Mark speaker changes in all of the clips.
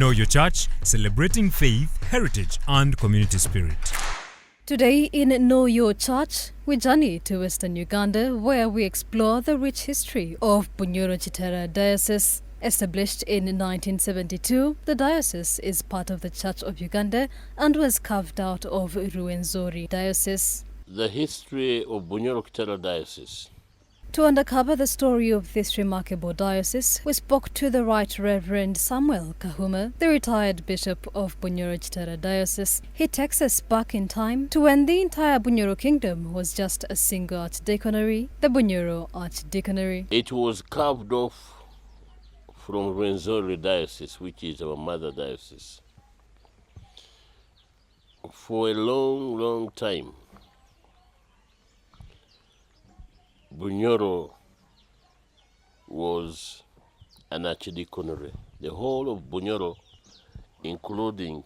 Speaker 1: Know Your Church, celebrating faith, heritage, and community spirit.
Speaker 2: Today in Know Your Church, we journey to Western Uganda, where we explore the rich history of Bunyoro-Kitara Diocese. Established in 1972, the diocese is part of the Church of Uganda and was carved out of Rwenzori Diocese.
Speaker 3: The history of Bunyoro-Kitara Diocese.
Speaker 2: To uncover the story of this remarkable diocese, we spoke to the Right Reverend Samuel Kahuma, the retired Bishop of Bunyoro-Kitara Diocese. He takes us back in time to when the entire Bunyoro Kingdom was just a single archdeaconry, the Bunyoro Archdeaconry.
Speaker 3: It was carved off from Rwenzori Diocese, which is our mother diocese. For a long, long time, Bunyoro was an archdeaconry. The whole of Bunyoro, including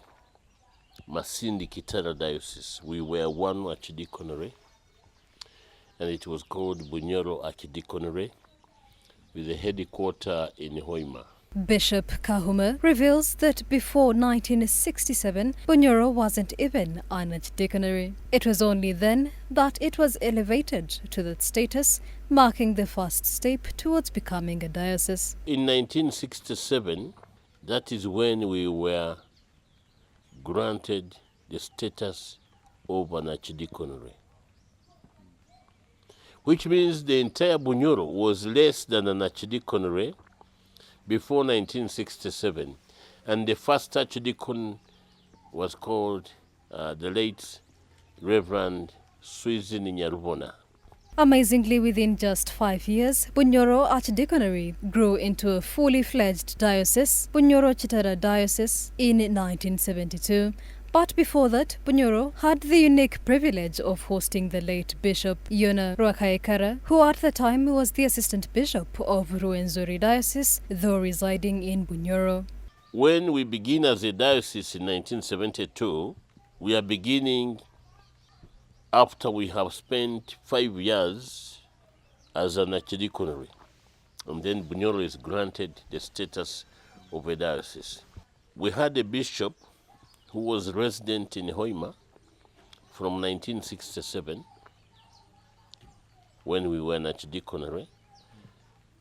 Speaker 3: Masindi-Kitara Diocese, we were one archdeaconry, and it was called Bunyoro Archdeaconry, with a headquarters in Hoima.
Speaker 2: Bishop Kahuma reveals that before 1967, Bunyoro wasn't even an archdeaconry. It was only then that it was elevated to that status, marking the first step towards becoming a diocese.
Speaker 3: In 1967, that is when we were granted the status of an archdeaconry, which means the entire Bunyoro was less than an archdeaconry before 1967, and the first archdeacon was called the late Reverend Swizini Nyarubona.
Speaker 2: Amazingly, within just 5 years, Bunyoro Archdeaconry grew into a fully fledged diocese, Bunyoro-Kitara Diocese, in 1972. But before that, Bunyoro had the unique privilege of hosting the late Bishop Yustus Ruhindi, who at the time was the assistant bishop of Rwenzori Diocese, though residing in Bunyoro.
Speaker 3: When we begin as a diocese in 1972, we are beginning after we have spent 5 years as an archdeaconry. And then Bunyoro is granted the status of a diocese. We had a bishop who was resident in Hoima from 1967, when we were an archdeaconry.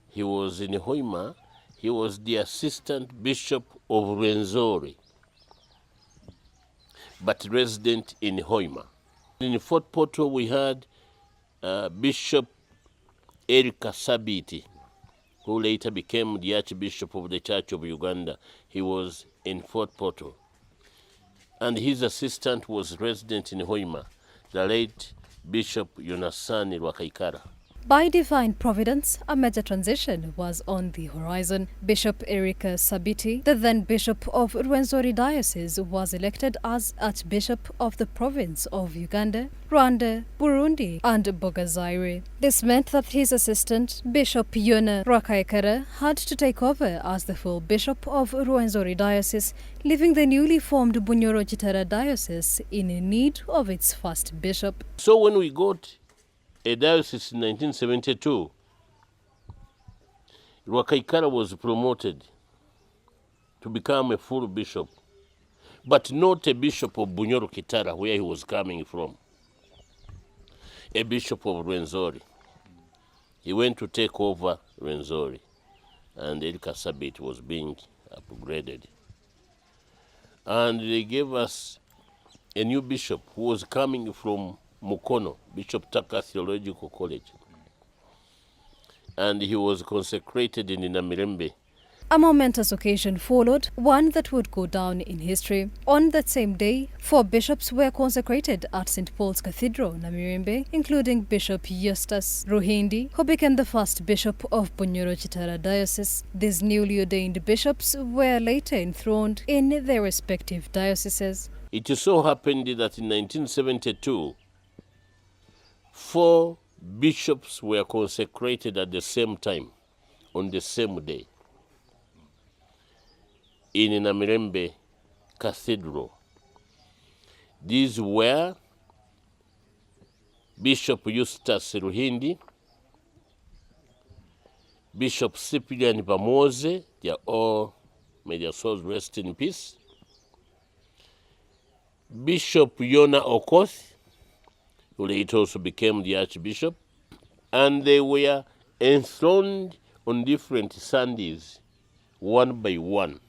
Speaker 3: He was in Hoima. He was the assistant bishop of Rwenzori, but resident in Hoima. In Fort Portal, we had Bishop Erika Sabiti, who later became the Archbishop of the Church of Uganda. He was in Fort Portal. And his assistant was resident in Hoima, the late Bishop Yunasani Rwakaikara.
Speaker 2: By divine providence, a major transition was on the horizon. Bishop Erika Sabiti, the then Bishop of Rwenzori Diocese, was elected as Archbishop of the province of Uganda, Rwanda, Burundi, and Bogazaire. This meant that his assistant, Bishop Yustus Ruhindi, had to take over as the full Bishop of Rwenzori Diocese, leaving the newly formed Bunyoro-Kitara Diocese in need of its first bishop.
Speaker 3: So when we got a diocese in 1972, Rwakaikara was promoted to become a full bishop, but not a bishop of Bunyoro-Kitara, where he was coming from, a bishop of Rwenzori. He went to take over Rwenzori, and Erika Sabit was being upgraded. And they gave us a new bishop who was coming from Mukono, Bishop Taka Theological College. And he was consecrated in Namirembe.
Speaker 2: A momentous occasion followed, one that would go down in history. On that same day, 4 bishops were consecrated at St. Paul's Cathedral, Namirembe, including Bishop Yustus Ruhindi, who became the first bishop of Bunyoro-Kitara Diocese. These newly ordained bishops were later enthroned in their respective dioceses.
Speaker 3: It so happened that in 1972, 4 bishops were consecrated at the same time, on the same day, in Namirembe Cathedral. These were Bishop Yustus Ruhindi, Bishop Cyprian Bamoze, they are all may their souls rest in peace. Bishop Yona Okoth, who later also became the Archbishop, and they were enthroned on different Sundays, one by one,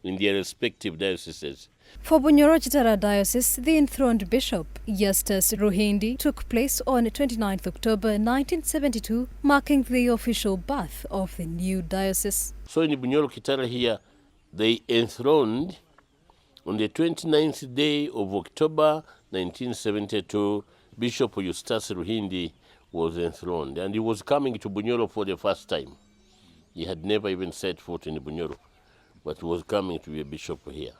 Speaker 3: in their respective dioceses.
Speaker 2: For Bunyoro-Kitara Diocese, the enthroned Bishop, Yustus Ruhindi, took place on 29th October 1972, marking the official birth of the new diocese.
Speaker 3: So in Bunyoro-Kitara here, they enthroned on the 29th day of October 1972, Bishop Yustus Ruhindi was enthroned, and he was coming to Bunyoro for the first time. He had never even set foot in Bunyoro, but he was coming to be a bishop here.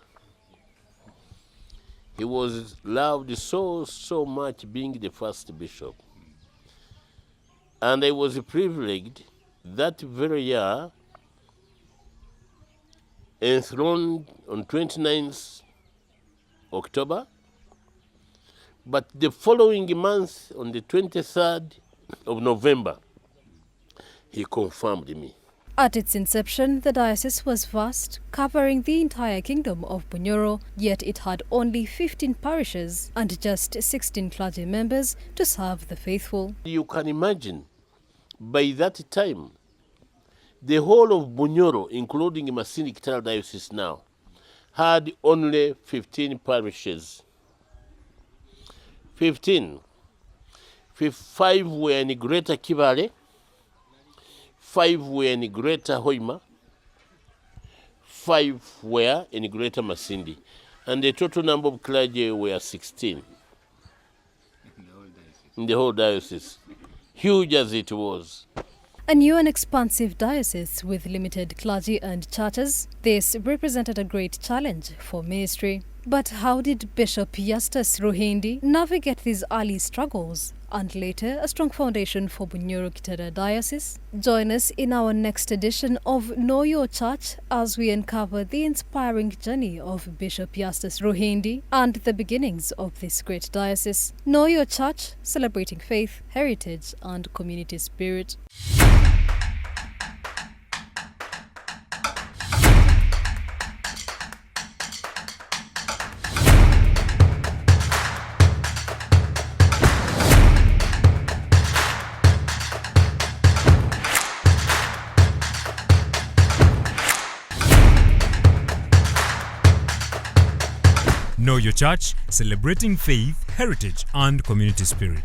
Speaker 3: He was loved so much being the first bishop. And I was privileged that very year, enthroned on 29th October, but the following month, on the 23rd of November, he confirmed me.
Speaker 2: At its inception, the diocese was vast, covering the entire kingdom of Bunyoro, yet it had only 15 parishes and just 16 clergy members to serve the faithful.
Speaker 3: You can imagine, by that time, the whole of Bunyoro, including Bunyoro-Kitara Diocese now, had only 15 parishes. 15. 5 were in Greater Kibale, 5 were in Greater Hoima, 5 were in Greater Masindi, and the total number of clergy were 16 in the whole diocese, huge as it was.
Speaker 2: A new and expansive diocese with limited clergy and churches, this represented a great challenge for ministry. But how did Bishop Yustus Ruhindi navigate these early struggles and later a strong foundation for Bunyoro-Kitara Diocese? Join us in our next edition of Know Your Church as we uncover the inspiring journey of Bishop Yustus Ruhindi and the beginnings of this great diocese. Know Your Church, celebrating faith, heritage and community spirit.
Speaker 1: Know Your Church, celebrating faith, heritage and community spirit.